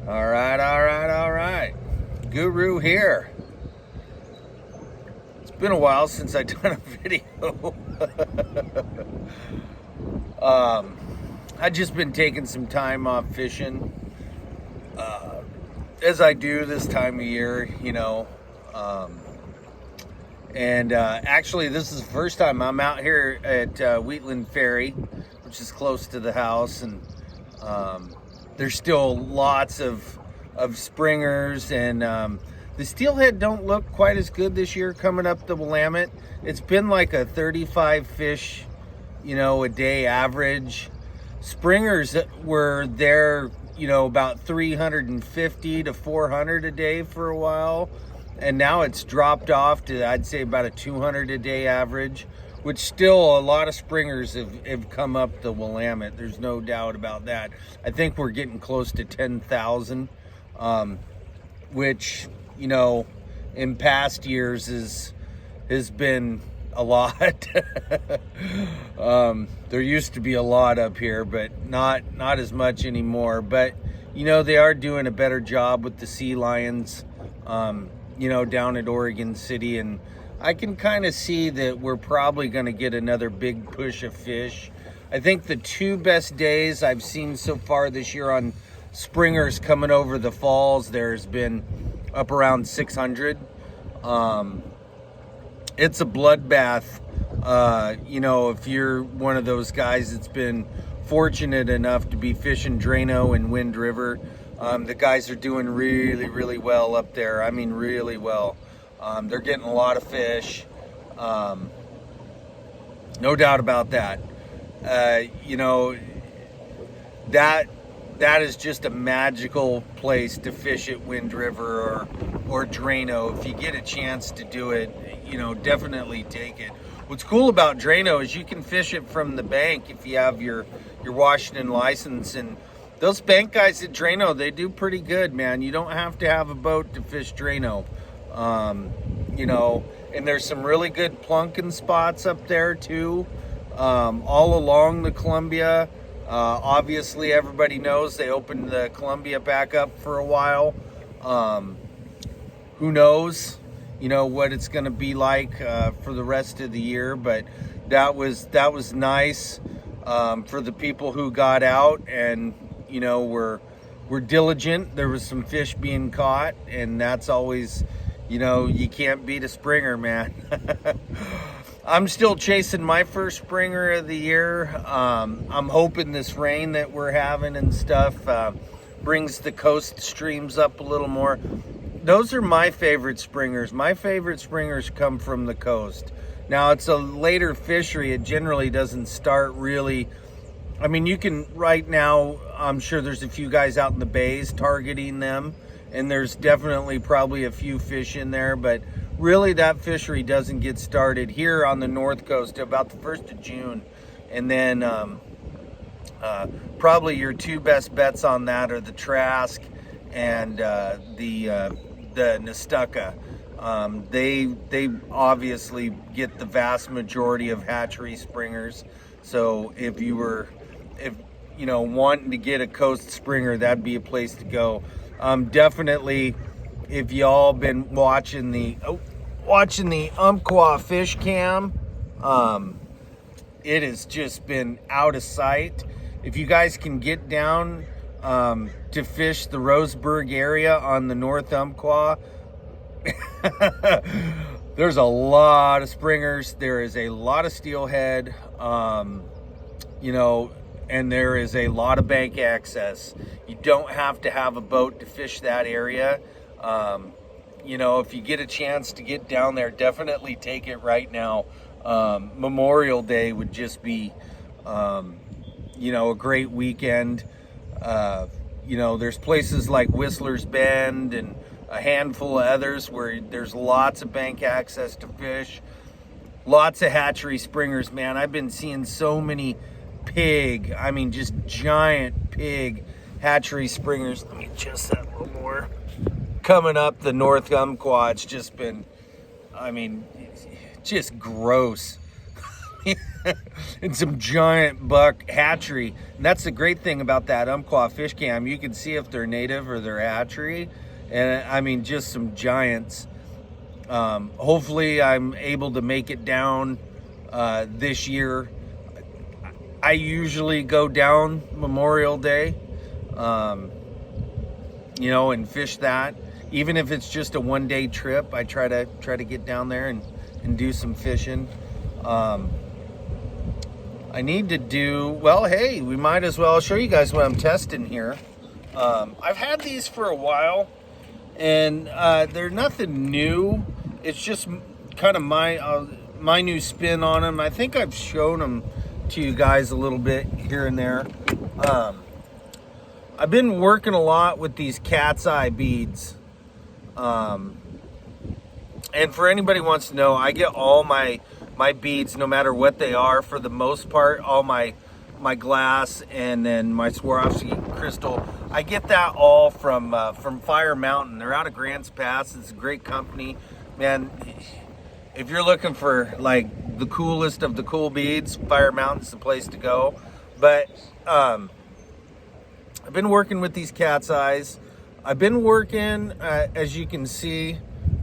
All right. Guru here. It's been a while since I've done a video. I've just been taking some time off fishing, as I do this time of year, actually, this is the first time I'm out here at Wheatland Ferry, which is close to the house, and there's still lots of springers, and the steelhead don't look quite as good this year coming up the Willamette. It's been like a 35 fish, a day average. Springers were there, about 350 to 400 a day for a while. And now it's dropped off to, I'd say, about a 200 a day average, which still a lot of springers have come up the Willamette. There's no doubt about that. I think we're getting close to 10,000, which, in past years has been a lot. There used to be a lot up here, but not as much anymore. But, they are doing a better job with the sea lions, down at Oregon City, and I can kind of see that we're probably going to get another big push of fish. I think the two best days I've seen so far this year on springers coming over the falls, there's been up around 600. It's a bloodbath. If you're one of those guys that's been fortunate enough to be fishing Drano and Wind River, the guys are doing really, really well up there. I mean, really well. They're getting a lot of fish. No doubt about that. That is just a magical place to fish at Wind River or Drano. If you get a chance to do it, definitely take it. What's cool about Drano is you can fish it from the bank if you have your Washington license, and those bank guys at Drano, they do pretty good, man. You don't have to have a boat to fish Drano. And there's some really good plunking spots up there too, all along the Columbia. Obviously, everybody knows they opened the Columbia back up for a while. Who knows, what it's going to be like for the rest of the year, but that was nice for the people who got out and were diligent. There was some fish being caught, and that's always, you can't beat a springer, man. I'm still chasing my first springer of the year. I'm hoping this rain that we're having and stuff brings the coast streams up a little more. Those are my favorite springers. My favorite springers come from the coast. Now, it's a later fishery. It generally doesn't start really. I mean, you can, right now, I'm sure there's a few guys out in the bays targeting them, and there's definitely probably a few fish in there, but really that fishery doesn't get started here on the north coast about the 1st of June. And then probably your two best bets on that are the Trask and the Nestucca. They obviously get the vast majority of hatchery springers. So if wanting to get a coast springer, that'd be a place to go. Definitely, if y'all been watching the Umpqua fish cam, it has just been out of sight. If you guys can get down to fish the Roseburg area on the North Umpqua, there's a lot of springers. There is a lot of steelhead, and there is a lot of bank access. You don't have to have a boat to fish that area. If you get a chance to get down there, definitely take it right now. Memorial Day would just be, a great weekend. There's places like Whistler's Bend and a handful of others where there's lots of bank access to fish. Lots of hatchery springers, man. I've been seeing so many just giant pig hatchery springers. Let me adjust that a little more. Coming up the North Umpqua, it's just been, just gross. and some giant buck hatchery. And that's the great thing about that Umpqua fish cam. You can see if they're native or they're hatchery. And I mean, just some giants. Hopefully I'm able to make it down this year. I usually go down Memorial Day, you know, and fish that. Even if it's just a one-day trip, I try to get down there and do some fishing. I need to do, well, hey, we might as well show you guys what I'm testing here. I've had these for a while, and they're nothing new. It's just kind of my new spin on them. I think I've shown them to you guys a little bit here and there. I've been working a lot with these cat's eye beads. And for anybody who wants to know, I get all my beads, no matter what they are, for the most part, all my glass and then my Swarovski crystal, I get that all from Fire Mountain. They're out of Grants Pass. It's a great company. Man, if you're looking for like the coolest of the cool beads, Fire Mountain's the place to go. But I've been working with these cat's eyes. I've been working, as you can see,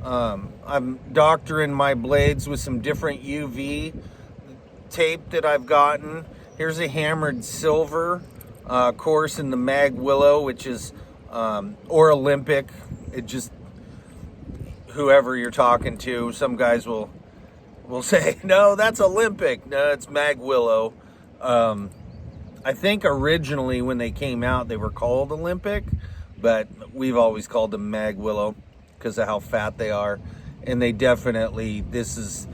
I'm doctoring my blades with some different UV tape that I've gotten. Here's a hammered silver, course in the Mag Willow, which is, or Olympic. It just, whoever you're talking to, some guys will say, no, that's Olympic. No, it's Mag Willow. I think originally when they came out, they were called Olympic, but we've always called them Mag Willow because of how fat they are. And they definitely, this is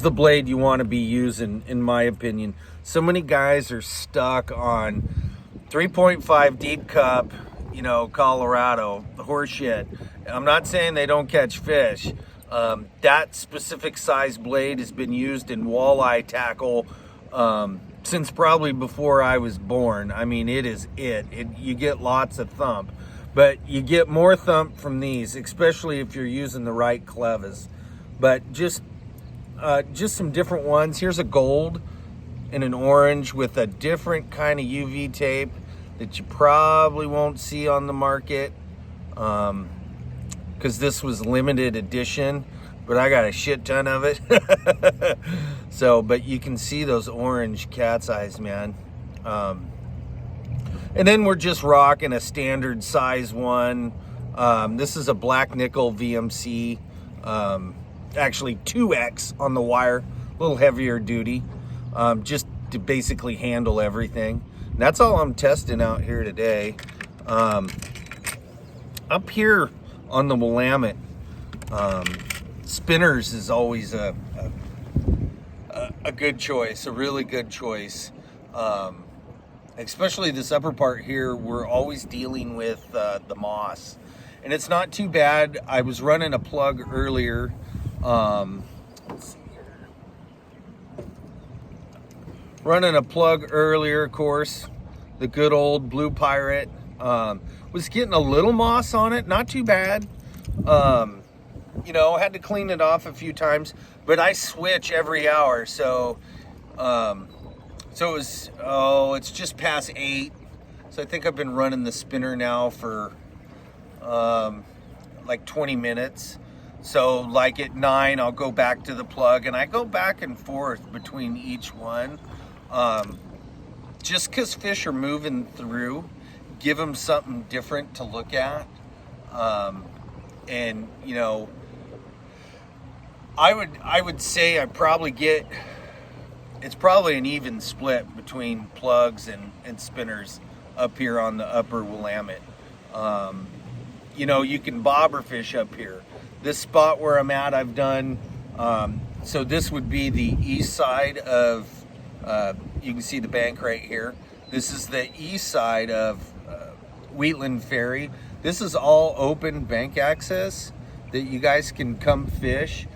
the blade you want to be using, in my opinion. So many guys are stuck on 3.5 deep cup, you know, Colorado, horse shit. I'm not saying they don't catch fish. That specific size blade has been used in walleye tackle since probably before I was born. I mean, it is you get lots of thump, but you get more thump from these, especially if you're using the right clevas. But just some different ones. Here's a gold and an orange with a different kind of UV tape that you probably won't see on the market, because this was limited edition, but I got a shit ton of it. So, but you can see those orange cat's eyes, man. And then we're just rocking a standard size one. This is a black nickel VMC, actually 2X on the wire, a little heavier duty, just to basically handle everything. And that's all I'm testing out here today. Up here on the Willamette, spinners is always a good choice, a really good choice. Especially this upper part here, we're always dealing with the moss, and it's not too bad. I was running a plug earlier. Let's see here. Running a plug earlier, of course, the good old Blue Pirate. Was getting a little moss on it, not too bad. You know, had to clean it off a few times, but I switch every hour, so so it was, it's just past 8. So I think I've been running the spinner now for like 20 minutes. So like at 9, I'll go back to the plug, and I go back and forth between each one. Just because fish are moving through, give them something different to look at. And you know, I would say I probably get, it's probably an even split between plugs and spinners up here on the upper Willamette. You know, you can bobber fish up here. This spot where I'm at, I've done, so this would be the east side of, you can see the bank right here. This is the east side of Wheatland Ferry. This is all open bank access that you guys can come fish.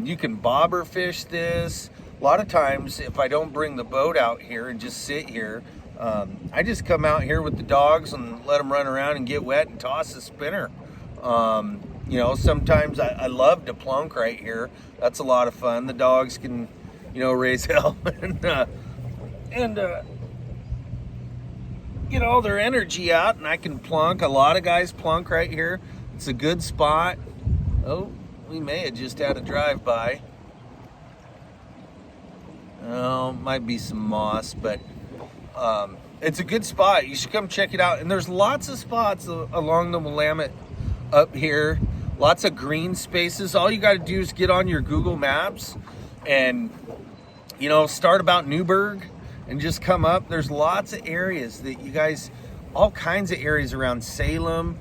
You can bobber fish this. A lot of times, if I don't bring the boat out here and just sit here, I just come out here with the dogs and let them run around and get wet and toss a spinner. You know, sometimes I love to plunk right here. That's a lot of fun. The dogs can, raise hell and get all their energy out, and I can plunk. A lot of guys plunk right here. It's a good spot. Oh, we may have just had a drive-by. Oh, might be some moss, but it's a good spot. You should come check it out. And there's lots of spots along the Willamette up here. Lots of green spaces. All you got to do is get on your Google Maps and, start about Newburgh and just come up. There's lots of areas that you guys, all kinds of areas around Salem,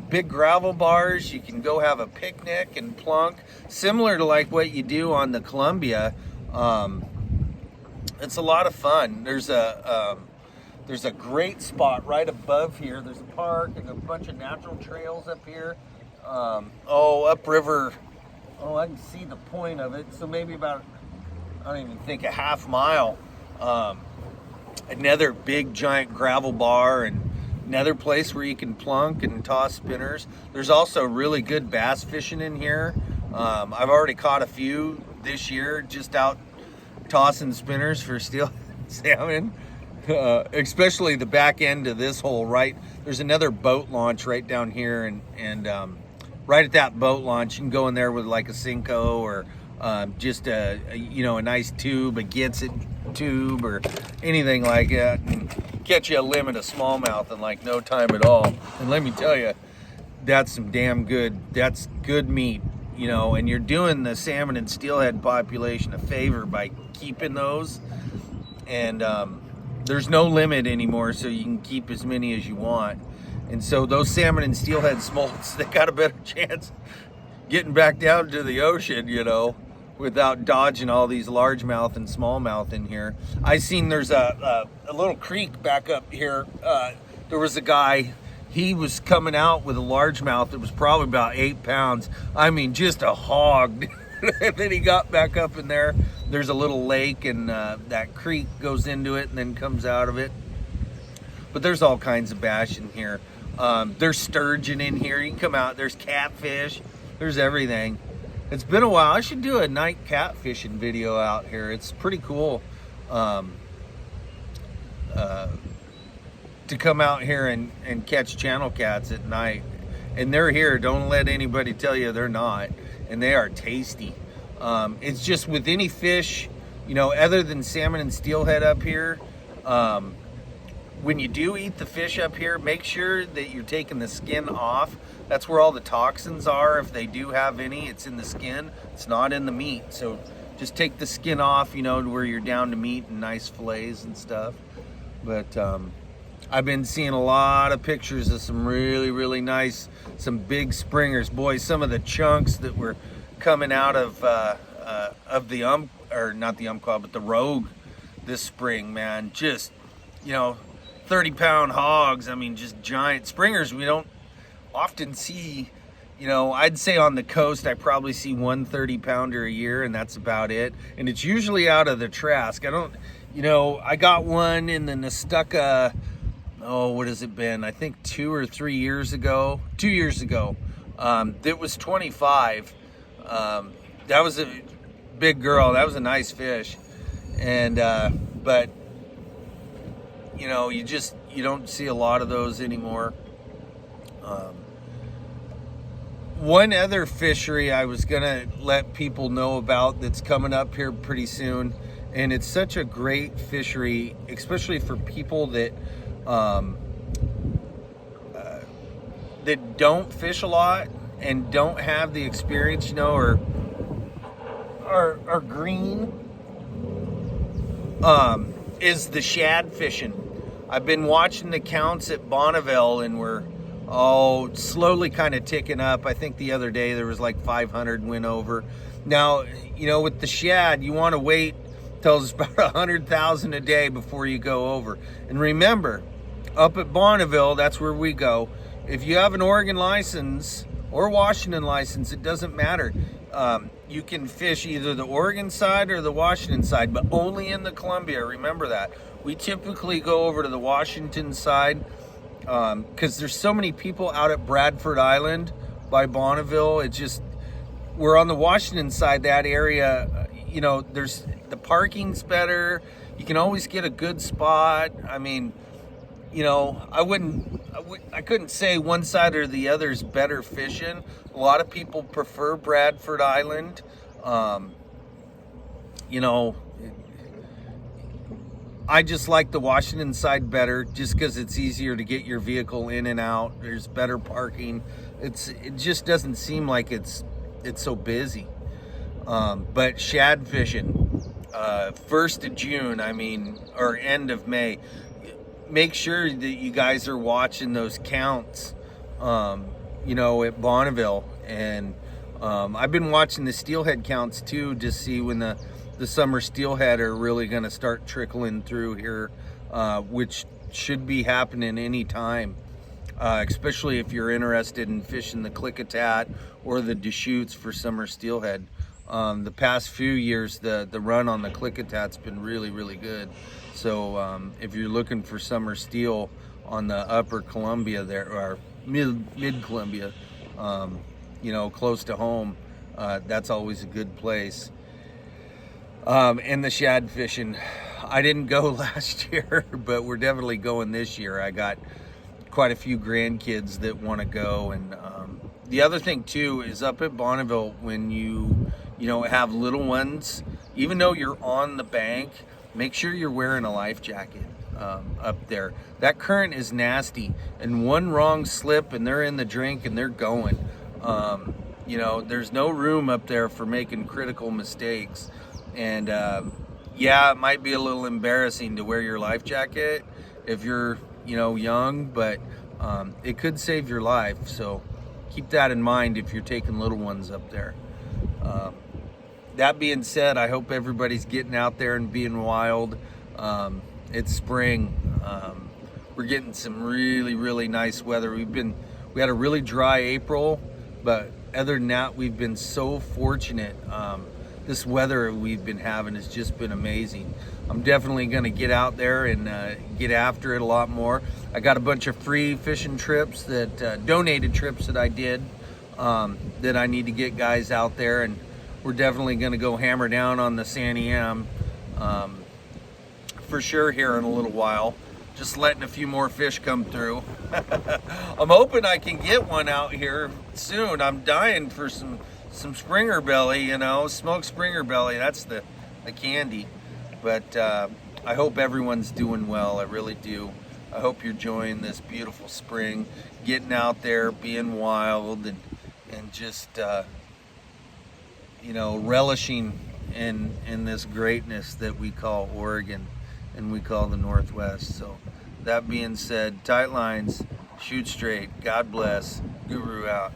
big gravel bars. You can go have a picnic and plunk, similar to like what you do on the Columbia. It's a lot of fun. There's a great spot right above here. There's a park and a bunch of natural trails up here. Upriver. Oh, I can see the point of it. So maybe about, I don't even think, a half mile. Another big giant gravel bar and another place where you can plunk and toss spinners. There's also really good bass fishing in here. I've already caught a few this year just out tossing spinners for steelhead salmon, especially the back end of this hole. Right, there's another boat launch right down here, and right at that boat launch, you can go in there with like a Cinco or just a nice tube, a Gets It tube, or anything like that, and catch you a limit of smallmouth in like no time at all. And let me tell you, that's some damn good. That's good meat. And you're doing the salmon and steelhead population a favor by keeping those. And there's no limit anymore, so you can keep as many as you want. And so those salmon and steelhead smolts, they got a better chance getting back down to the ocean, without dodging all these largemouth and smallmouth in here. I seen there's a little creek back up here. There was a guy. He was coming out with a largemouth that was probably about 8 pounds. I mean, just a hog. And then he got back up in there. There's a little lake, and that creek goes into it and then comes out of it. But there's all kinds of bass in here. There's sturgeon in here. You can come out. There's catfish. There's everything. It's been a while. I should do a night catfishing video out here. It's pretty cool. To come out here and catch channel cats at night. And they're here. Don't let anybody tell you they're not. And they are tasty. It's just with any fish, other than salmon and steelhead up here, when you do eat the fish up here, make sure that you're taking the skin off. That's where all the toxins are. If they do have any, it's in the skin. It's not in the meat. So just take the skin off, to where you're down to meat and nice fillets and stuff. But I've been seeing a lot of pictures of some really, really nice, some big springers. Boy, some of the chunks that were coming out of the not the Umpqua, but the Rogue this spring, man. Just, 30-pound hogs. I mean, just giant springers. We don't often see, I'd say on the coast, I probably see 1 30-pounder a year, and that's about it. And it's usually out of the Trask. I got one in the Nestucca. What has it been? I think 2 or 3 years ago. 2 years ago. It was 25. That was a big girl. That was a nice fish. And, but, you don't see a lot of those anymore. One other fishery I was going to let people know about that's coming up here pretty soon. And it's such a great fishery, especially for people that that don't fish a lot and don't have the experience, or are green, is the shad fishing. I've been watching the counts at Bonneville, and we're slowly kind of ticking up. I think the other day there was like 500 went over. Now, with the shad, you want to wait till it's about 100,000 a day before you go over. And remember, up at Bonneville, that's where we go. If you have an Oregon license or Washington license, it doesn't matter. You can fish either the Oregon side or the Washington side, but only in the Columbia. Remember that. We typically go over to the Washington side because there's so many people out at Bradford Island by Bonneville. It's just, we're on the Washington side, that area, you know, there's the parking's better. You can always get a good spot. I mean, you know, I couldn't say one side or the other is better fishing. A lot of people prefer Bradford Island. You know, I just like the Washington side better, just because it's easier to get your vehicle in and out. There's better parking. It just doesn't seem like it's so busy. But shad fishing, 1st of June, I mean, or end of May. Make sure that you guys are watching those counts, you know, at Bonneville. And I've been watching the steelhead counts too, to see when the summer steelhead are really going to start trickling through here, which should be happening any time, especially if you're interested in fishing the Klickitat or the Deschutes for summer steelhead. The past few years, the run on the Klickitat's been really, really good. So if you're looking for summer steel on the upper Columbia there, or mid Columbia, you know, close to home, that's always a good place. And the shad fishing, I didn't go last year, but we're definitely going this year. I got quite a few grandkids that want to go. And the other thing too is, up at Bonneville, when you know, have little ones, even though you're on the bank, make sure you're wearing a life jacket up there. That current is nasty, and one wrong slip and they're in the drink and they're going. You know, there's no room up there for making critical mistakes. And yeah, it might be a little embarrassing to wear your life jacket if you're, you know, young, but it could save your life. So keep that in mind if you're taking little ones up there. That being said, I hope everybody's getting out there and being wild. It's spring. We're getting some really, really nice weather. We had a really dry April, but other than that, we've been so fortunate. This weather we've been having has just been amazing. I'm definitely going to get out there and get after it a lot more. I got a bunch of free fishing trips, that donated trips that I did, that I need to get guys out there, and we're definitely going to go hammer down on the Sandy M for sure here in a little while. Just letting a few more fish come through. I'm hoping I can get one out here soon. I'm dying for some Springer belly, you know, smoked Springer belly. That's the candy. But I hope everyone's doing well. I really do. I hope you're enjoying this beautiful spring, getting out there, being wild, and just you know, relishing in this greatness that we call Oregon and we call the Northwest. So that being said, tight lines, shoot straight, God bless, Guru out.